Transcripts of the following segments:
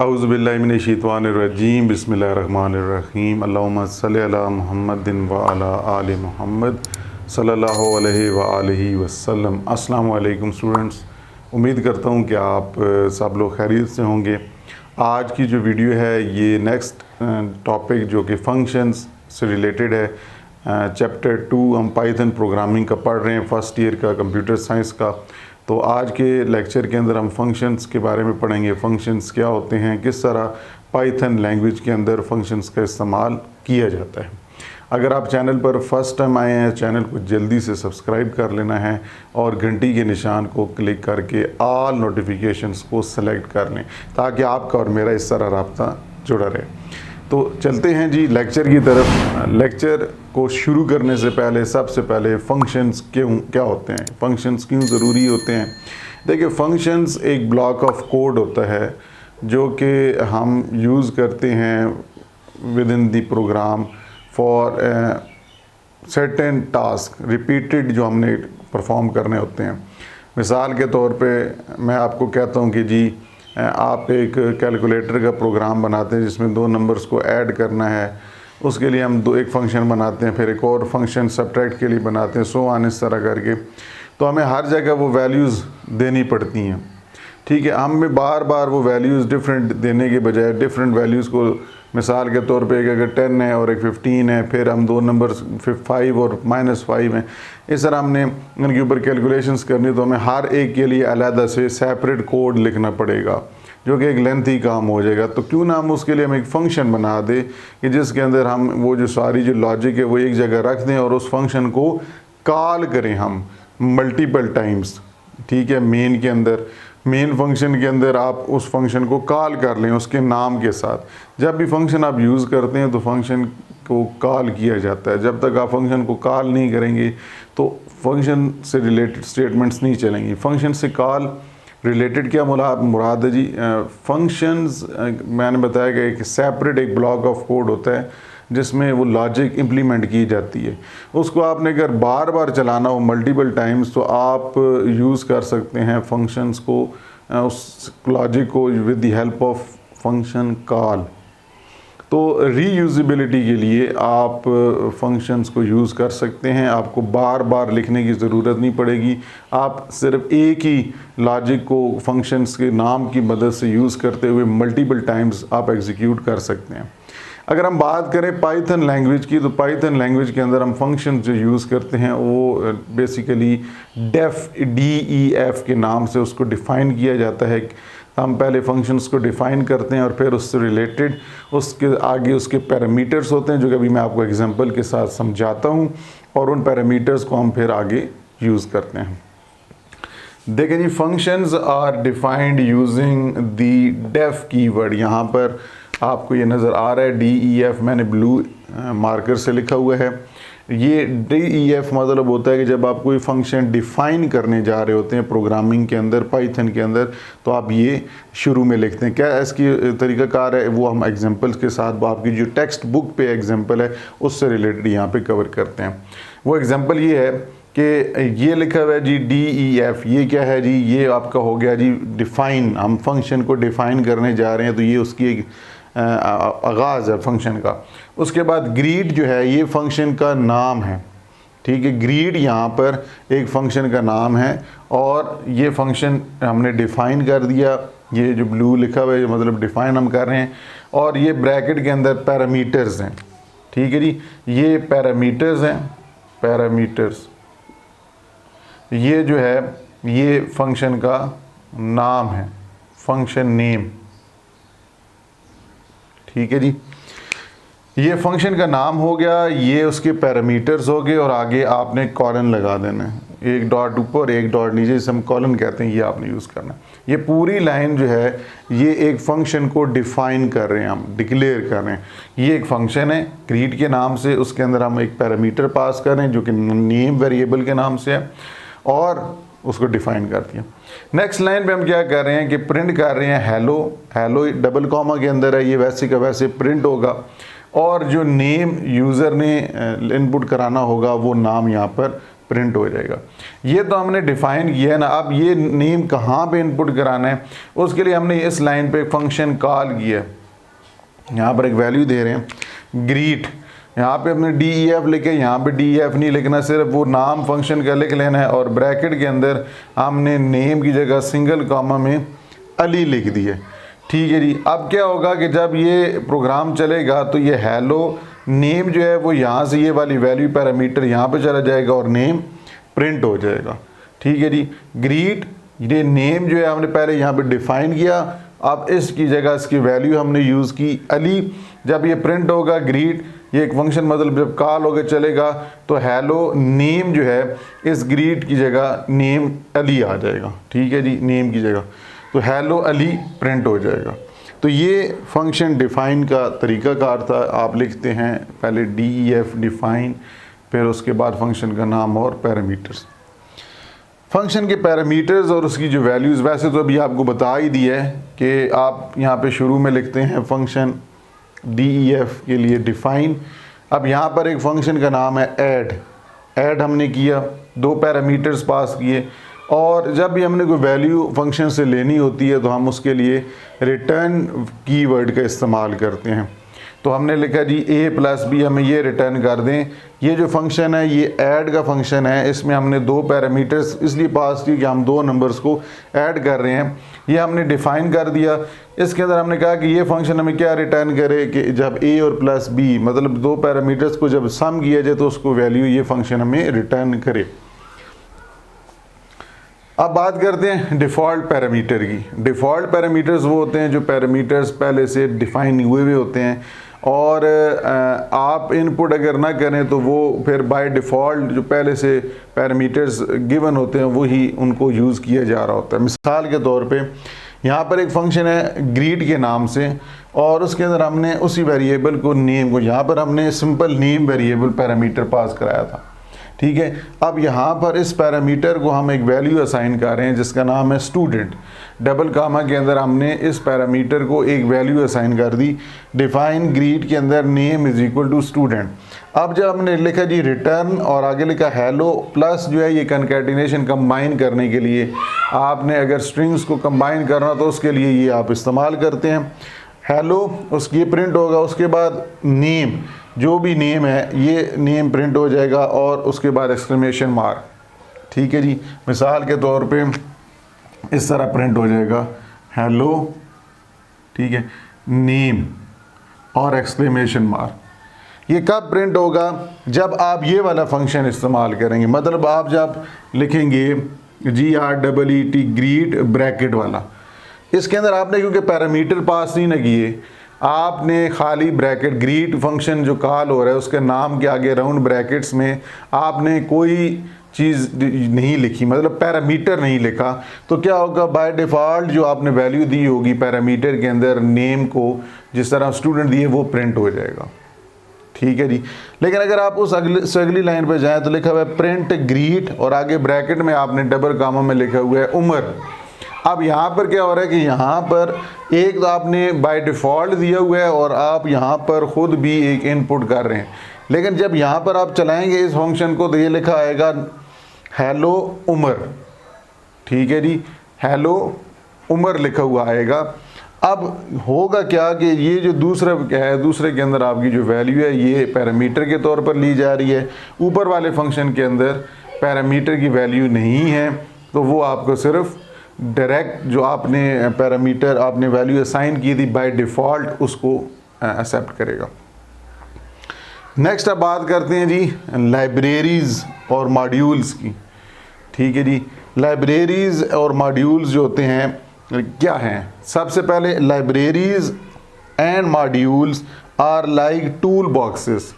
औज़ुबिल्लाहिमिनश्शैतानिर्रजीम बिस्मिल्लाहिर्रहमानिर्रहीम अल्लाहुम्मा सल्लि अला मुहम्मदिन व अला आलि मुहम्मद सल्लल्लाहु अलैहि व आलिहि वसल्लम। अस्सलामु अलैकुम स्टूडेंट्स, उम्मीद करता हूँ कि आप सब लोग खैरियत से होंगे। आज की जो वीडियो है ये नेक्स्ट टॉपिक जो कि फंक्शंस से रिलेटेड है। चैप्टर 2 हम पाइथन प्रोग्रामिंग का पढ़ रहे हैं, फर्स्ट ईयर का कंप्यूटर साइंस का। तो आज के लेक्चर के अंदर हम फंक्शंस के बारे में पढ़ेंगे। फंक्शंस क्या होते हैं, किस तरह पाइथन लैंग्वेज के अंदर फंक्शंस का इस्तेमाल किया जाता है। अगर आप चैनल पर फर्स्ट टाइम आए हैं, चैनल को जल्दी से सब्सक्राइब कर लेना है और घंटी के निशान को क्लिक करके ऑल नोटिफिकेशंस को सेलेक्ट कर लें ताकि आपका और मेरा इस तरह रब्ता जुड़ा रहे। तो चलते हैं जी लेक्चर की तरफ। लेक्चर को शुरू करने से पहले सबसे पहले फंक्शंस क्या होते हैं, फंक्शंस क्यों ज़रूरी होते हैं। देखिए, फंक्शंस एक ब्लॉक ऑफ कोड होता है जो कि हम यूज़ करते हैं with in the program for certain task repeated जो हमने परफॉर्म करने होते हैं। मिसाल के तौर पे मैं आपको कहता हूँ कि जी आप एक कैलकुलेटर का प्रोग्राम बनाते हैं जिसमें दो नंबर्स को ऐड करना है। उसके लिए हम एक फंक्शन बनाते हैं, फिर एक और फंक्शन सब्ट्रैक्ट के लिए बनाते हैं, सो ऑन इस तरह करके। तो हमें हर जगह वो वैल्यूज़ देनी पड़ती हैं, ठीक है। हमें बार बार वो वैल्यूज़ डिफरेंट देने के बजाय डिफरेंट वैल्यूज़ को, मिसाल के तौर पे अगर 10 है और एक 15 है, फिर हम दो नंबर 5 और -5 हैं, इस तरह हमने उनके ऊपर कैलकुलेशंस करनी, तो हमें हर एक के लिए अलग से सेपरेट कोड लिखना पड़ेगा जो कि एक लेंथी काम हो जाएगा। तो क्यों ना हम उसके लिए हम एक फ़ंक्शन बना दें कि जिसके अंदर हम वो जो सारी जो लॉजिक है वो एक जगह रख दें और उस फंक्शन को कॉल करें हम मल्टीपल टाइम्स, ठीक है। मेन फंक्शन के अंदर आप उस फंक्शन को कॉल कर लें उसके नाम के साथ। जब भी फंक्शन आप यूज़ करते हैं तो फंक्शन को कॉल किया जाता है। जब तक आप फंक्शन को कॉल नहीं करेंगे तो फंक्शन से रिलेटेड स्टेटमेंट्स नहीं चलेंगी। फंक्शन से कॉल रिलेटेड क्या मुराद है जी, फंक्शंस मैंने बताया कि एक सेपरेट एक ब्लॉक ऑफ कोड होता है जिसमें वो लॉजिक इम्प्लीमेंट की जाती है। उसको आपने अगर बार बार चलाना हो मल्टीपल टाइम्स तो आप यूज़ कर सकते हैं फंक्शंस को, उस लॉजिक को with the help of function call. तो रीयूजेबिलिटी के लिए आप फंक्शंस को यूज़ कर सकते हैं, आपको बार बार लिखने की ज़रूरत नहीं पड़ेगी। आप सिर्फ एक ही लॉजिक को फंक्शंस के नाम की मदद से यूज़ करते हुए मल्टीपल टाइम्स आप एग्जीक्यूट कर सकते हैं। अगर हम बात करें पाइथन लैंग्वेज की, तो पाइथन लैंग्वेज के अंदर हम फंक्शन जो यूज़ करते हैं वो बेसिकली DEF के नाम से उसको डिफ़ाइन किया जाता है। हम पहले फंक्शंस को डिफ़ाइन करते हैं और फिर उससे रिलेटेड उसके आगे उसके पैरामीटर्स होते हैं जो कि अभी मैं आपको एग्जांपल के साथ समझाता हूं, और उन पैरामीटर्स को हम फिर आगे यूज़ करते हैं। देखें जी, functions are defined using the def keyword. यहाँ पर आपको ये नज़र आ रहा है DEF, मैंने ब्लू मार्कर से लिखा हुआ है। ये DEF मतलब होता है कि जब आप कोई फंक्शन डिफ़ाइन करने जा रहे होते हैं प्रोग्रामिंग के अंदर, पाइथन के अंदर, तो आप ये शुरू में लिखते हैं। क्या इसकी तरीक़ाकार है वो हम एग्जांपल्स के साथ आपकी जो टेक्स्ट बुक पे एग्जांपल है उससे रिलेटेड यहाँ पे कवर करते हैं। वो एग्जांपल ये है कि ये लिखा हुआ है जी DEF, ये क्या है जी, ये आपका हो गया जी डिफ़ाइन। हम फंक्शन को डिफ़ाइन करने जा रहे हैं तो ये उसकी एक आगाज़ है फंक्शन का। उसके बाद ग्रीट जो है ये फंक्शन का नाम है, ठीक है। ग्रीट यहाँ पर एक फंक्शन का नाम है और ये फंक्शन हमने डिफ़ाइन कर दिया। ये जो ब्लू लिखा हुआ है मतलब डिफ़ाइन हम कर रहे हैं, और ये ब्रैकेट के अंदर पैरामीटर्स हैं, ठीक है जी। ये पैरामीटर्स हैं, पैरामीटर्स ये जो है ये फंक्शन का नाम है, फंक्शन नेम, ठीक है जी। ये फंक्शन का नाम हो गया, ये उसके पैरामीटर्स हो गए, और आगे आपने कॉलन लगा देना है, एक डॉट ऊपर एक डॉट नीचे, जिसे हम कॉलन कहते हैं, ये आपने यूज़ करना है। ये पूरी लाइन जो है ये एक फंक्शन को डिफ़ाइन कर रहे हैं, हम डिक्लेयर कर रहे हैं। ये एक फंक्शन है ग्रीट के नाम से, उसके अंदर हम एक पैरामीटर पास कर रहे हैं जो कि नेम वेरिएबल के नाम से है, और उसको डिफ़ाइन कर दिया। नेक्स्ट लाइन पे हम क्या कर रहे हैं कि प्रिंट कर रहे हैं हेलो। हेलो डबल कॉमा के अंदर है, ये वैसे का वैसे प्रिंट होगा, और जो नेम यूज़र ने इनपुट कराना होगा वो नाम यहाँ पर प्रिंट हो जाएगा। ये तो हमने डिफ़ाइन किया है ना। अब ये नेम कहाँ पे इनपुट कराना है, उसके लिए हमने इस लाइन पे फंक्शन कॉल किया है। यहाँ पर एक वैल्यू दे रहे हैं ग्रीट, यहाँ पे हमने DEF लिखे, यहाँ पे DEF नहीं लिखना, सिर्फ वो नाम फंक्शन का लिख लेना है और ब्रैकेट के अंदर हमने नेम की जगह सिंगल कॉमा में अली लिख दिए। ठीक है जी। अब क्या होगा कि जब ये प्रोग्राम चलेगा तो ये हेलो नेम जो है वो यहाँ से ये वाली वैल्यू पैरामीटर यहाँ पे चला जाएगा और नेम प्रिंट हो जाएगा। ठीक है जी। ग्रीट, ये नेम जो है हमने पहले यहाँ पे डिफ़ाइन किया, अब इसकी जगह इसकी वैल्यू हमने यूज़ की अली। जब ये प्रिंट होगा ग्रीट, ये एक फंक्शन मतलब जब कॉल होकर चलेगा तो हेलो नेम जो है इस ग्रीट की जगह नेम अली आ जाएगा। ठीक है जी, नेम की जगह तो हेलो अली प्रिंट हो जाएगा। तो ये फंक्शन डिफ़ाइन का तरीक़ाकार था। आप लिखते हैं पहले DEF डिफ़ाइन, फिर उसके बाद फंक्शन का नाम और पैरामीटर्स। फंक्शन के पैरामीटर्स और उसकी जो वैल्यूज़, वैसे तो अभी आपको बता ही दिया है कि आप यहाँ पे शुरू में लिखते हैं फंक्शन DEF के लिए डिफ़ाइन। अब यहाँ पर एक फंक्शन का नाम है ऐड हमने किया, 2 पैरामीटर्स पास किए, और जब भी हमने कोई वैल्यू फंक्शन से लेनी होती है तो हम उसके लिए रिटर्न कीवर्ड का इस्तेमाल करते हैं। तो हमने लिखा जी A+B हमें ये रिटर्न कर दें। ये जो फंक्शन है ये ऐड का फंक्शन है, इसमें हमने 2 पैरामीटर्स इसलिए पास की कि हम 2 नंबर्स को ऐड कर रहे हैं। ये हमने डिफ़ाइन कर दिया। इसके अंदर हमने कहा कि ये फंक्शन हमें क्या रिटर्न करे कि जब A और +B मतलब 2 पैरामीटर्स को जब सम किया जाए तो उसको वैल्यू ये फंक्शन हमें रिटर्न करे। अब बात करते हैं डिफ़ॉल्ट पैरामीटर की। डिफ़ॉल्ट पैरामीटर्स वो होते हैं जो पैरामीटर्स पहले से डिफ़ाइन हुए होते हैं और आप इनपुट अगर ना करें तो वो फिर बाय डिफ़ॉल्ट जो पहले से पैरामीटर्स गिवन होते हैं वही उनको यूज़ किया जा रहा होता है। मिसाल के तौर पे यहाँ पर एक फंक्शन है ग्रीट के नाम से और उसके अंदर हमने उसी वेरिएबल को नेम को यहाँ पर हमने simple name variable parameter pass कराया था। ठीक है। अब यहाँ पर इस पैरामीटर को हम एक वैल्यू असाइन कर रहे हैं जिसका नाम है स्टूडेंट। डबल कामा के अंदर हमने इस पैरामीटर को एक वैल्यू असाइन कर दी। डिफाइन ग्रीट के अंदर name is equal to student. अब जब हमने लिखा जी रिटर्न और आगे लिखा हेलो प्लस जो है ये कंकैटिनेशन कंबाइन करने के लिए आपने अगर स्ट्रिंग्स को कंबाइन करना तो उसके लिए ये आप इस्तेमाल करते हैं। हेलो उसकी ये प्रिंट होगा, उसके बाद नेम जो भी नेम है ये नेम प्रिंट हो जाएगा और उसके बाद एक्सक्लेमेशन मार्क। ठीक है जी। मिसाल के तौर पे इस तरह प्रिंट हो जाएगा हेलो, ठीक है, नेम और एक्सक्लेमेशन मार्क। ये कब प्रिंट होगा? जब आप ये वाला फंक्शन इस्तेमाल करेंगे। मतलब आप जब लिखेंगे GREET ग्रीट ब्रैकेट वाला, इसके अंदर आपने क्योंकि पैरामीटर पास नहीं ना किए, आपने खाली ब्रैकेट ग्रीट फंक्शन जो कॉल हो रहा है उसके नाम के आगे राउंड ब्रैकेट्स में आपने कोई चीज़ नहीं लिखी, मतलब पैरामीटर नहीं लिखा, तो क्या होगा बाय डिफ़ॉल्ट जो आपने वैल्यू दी होगी पैरामीटर के अंदर नेम को जिस तरह स्टूडेंट दिए वो प्रिंट हो जाएगा। ठीक है जी। लेकिन अगर आप उस अगली लाइन पर जाएँ तो लिखा हुआ है प्रिंट ग्रीट और आगे ब्रैकेट में आपने डबल कामा में लिखा हुआ है उमर। अब यहाँ पर क्या हो रहा है कि यहाँ पर एक तो आपने बाय डिफ़ॉल्ट दिया हुआ है और आप यहाँ पर ख़ुद भी एक इनपुट कर रहे हैं, लेकिन जब यहाँ पर आप चलाएंगे इस फंक्शन को तो ये लिखा आएगा हेलो उमर। ठीक है जी, हेलो उमर लिखा हुआ आएगा। अब होगा क्या कि ये जो दूसरा क्या है, दूसरे के अंदर आपकी जो वैल्यू है ये पैरामीटर के तौर पर ली जा रही है, ऊपर वाले फंक्शन के अंदर पैरामीटर की वैल्यू नहीं है, तो वो आपको सिर्फ डायरेक्ट जो आपने पैरामीटर आपने वैल्यू असाइन की थी बाय डिफ़ॉल्ट उसको एक्सेप्ट करेगा। नेक्स्ट अब बात करते हैं जी लाइब्रेरीज़ और मॉड्यूल्स की। ठीक है जी। लाइब्रेरीज़ और मॉड्यूल्स जो होते हैं क्या हैं? सबसे पहले libraries and modules are like tool boxes.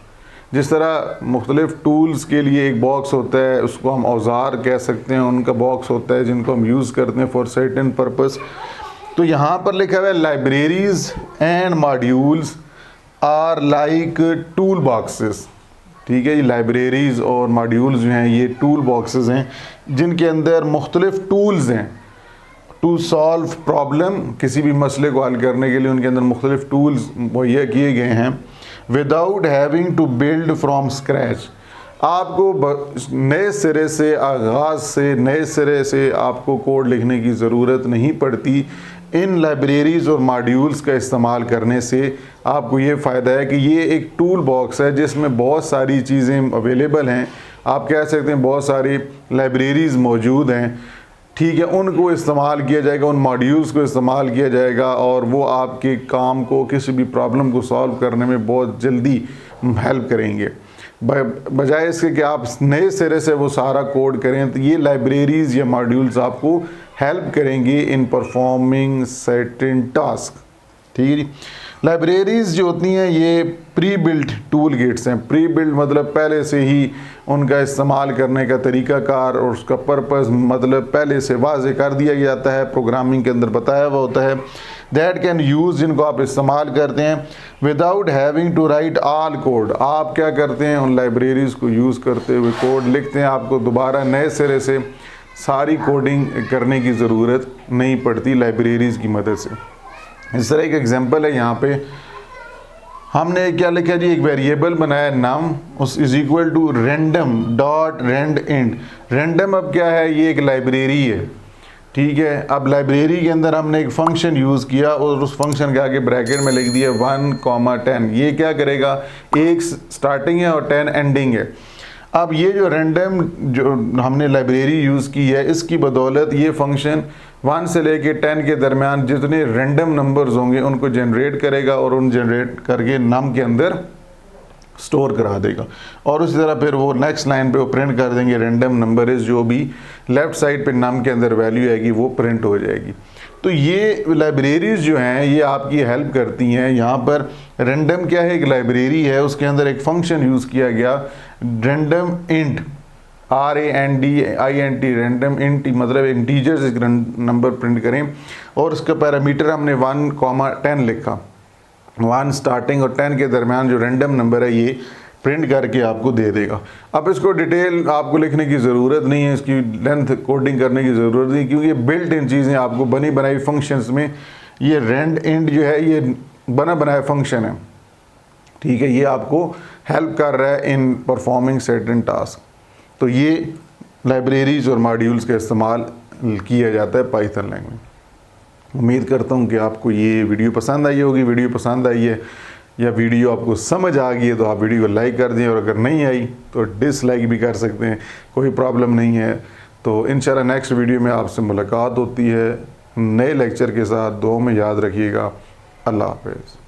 जिस तरह मुख्तलिफ़ टूल्स के लिए एक बॉक्स होता है, उसको हम औज़ार कह सकते हैं, उनका बॉक्स होता है जिनको हम यूज़ करते हैं फॉर सर्टेन पर्पस। तो यहाँ पर लिखा हुआ है libraries and modules are like tool boxes. ठीक है, ये लाइब्रेरीज़ और मॉड्यूल्स जो हैं ये टूल बॉक्सेस हैं जिनके अंदर मुख्तलिफ़ टूल्स हैं टू सॉल्व प्रॉब्लम। किसी भी मसले को हल करने के लिए उनके अंदर मुख्तलिफ़ टूल्स मुहैया किए गए हैं without having to build from scratch. आपको नए सिरे से आगाज़ से नए सिरे से आपको कोड लिखने की ज़रूरत नहीं पड़ती। इन लाइब्रेरीज़ और मॉड्यूल्स का इस्तेमाल करने से आपको ये फ़ायदा है कि ये एक टूल बॉक्स है जिसमें बहुत सारी चीज़ें अवेलेबल हैं। आप कह सकते हैं बहुत सारी लाइब्रेरीज़ मौजूद हैं, ठीक है, उनको इस्तेमाल किया जाएगा, उन मॉड्यूल्स को इस्तेमाल किया जाएगा और वो आपके काम को, किसी भी प्रॉब्लम को सॉल्व करने में बहुत जल्दी हेल्प करेंगे। बजाय इसके कि आप नए सिरे से वो सारा कोड करें, तो ये लाइब्रेरीज़ या मॉड्यूल्स आपको हेल्प करेंगे इन परफॉर्मिंग सर्टेन टास्क। ठीक है जी। लाइब्रेरीज़ जो होती हैं ये प्री बिल्ट टूल किट्स हैं। प्री बिल्ट मतलब पहले से ही उनका इस्तेमाल करने का तरीक़ाकार और उसका पर्पस मतलब पहले से वाज़े कर दिया जाता है, प्रोग्रामिंग के अंदर बताया हुआ होता है। दैट कैन यूज़, जिनको आप इस्तेमाल करते हैं without having to write all code. आप क्या करते हैं, उन लाइब्रेरीज़ को यूज़ करते हुए कोड लिखते हैं, आपको दोबारा नए सिरे से सारी कोडिंग करने की ज़रूरत नहीं पड़ती लाइब्रेरीज़ की मदद से। इस तरह एक एग्जांपल है, यहाँ पे हमने क्या लिखा जी, एक वेरिएबल बनाया नम, उस is equal to random dot randint. Random अब क्या है, ये एक लाइब्रेरी है, ठीक है। अब लाइब्रेरी के अंदर हमने एक फंक्शन यूज़ किया और उस फंक्शन के आगे ब्रैकेट में लिख दिया 1,10। ये क्या करेगा, 1 स्टार्टिंग है और 10 एंडिंग है। अब ये जो रैंडम जो हमने लाइब्रेरी यूज़ की है, इसकी बदौलत ये फंक्शन 1 से लेके 10 के दरमियान जितने रैंडम नंबर्स होंगे उनको जनरेट करेगा और उन जनरेट करके नम के अंदर स्टोर करा देगा। और उसी तरह फिर वो नेक्स्ट लाइन पे वो प्रिंट कर देंगे रैंडम नंबर इज़, जो भी लेफ़्ट साइड पे नम के अंदर वैल्यू आएगी वो प्रिंट हो जाएगी। तो ये लाइब्रेरीज़ जो हैं ये आपकी हेल्प करती हैं। यहाँ पर रैंडम क्या है, एक लाइब्रेरी है, उसके अंदर एक फंक्शन यूज़ किया गया random int, RANDINT, random int मतलब इंटीजर्स एक नंबर प्रिंट करें और उसका पैरामीटर हमने 1,10 लिखा। 1 स्टार्टिंग और 10 के दरमियान जो रैंडम नंबर है ये प्रिंट करके आपको दे देगा। अब इसको डिटेल आपको लिखने की ज़रूरत नहीं है, इसकी लेंथ कोडिंग करने की ज़रूरत नहीं, क्योंकि ये बिल्ट इन चीज़ें आपको बनी बनाई फंक्शंस में, ये रैंड इंट जो है ये बना बनाया फंक्शन है, ठीक है। ये आपको हेल्प कर रहा है इन परफॉर्मिंग सर्टेन टास्क। तो ये लाइब्रेरीज़ और मॉड्यूल्स का इस्तेमाल किया जाता है पाइथन लैंग्वेज। उम्मीद करता हूँ कि आपको ये वीडियो पसंद आई होगी। वीडियो पसंद आई है या वीडियो आपको समझ आ गई है तो आप वीडियो को लाइक कर दें, और अगर नहीं आई तो डिसलाइक भी कर सकते हैं, कोई प्रॉब्लम नहीं है। तो इंशाल्लाह नेक्स्ट वीडियो में आपसे मुलाकात होती है नए लेक्चर के साथ। दुआ में याद रखिएगा। अल्लाह हाफ़िज़।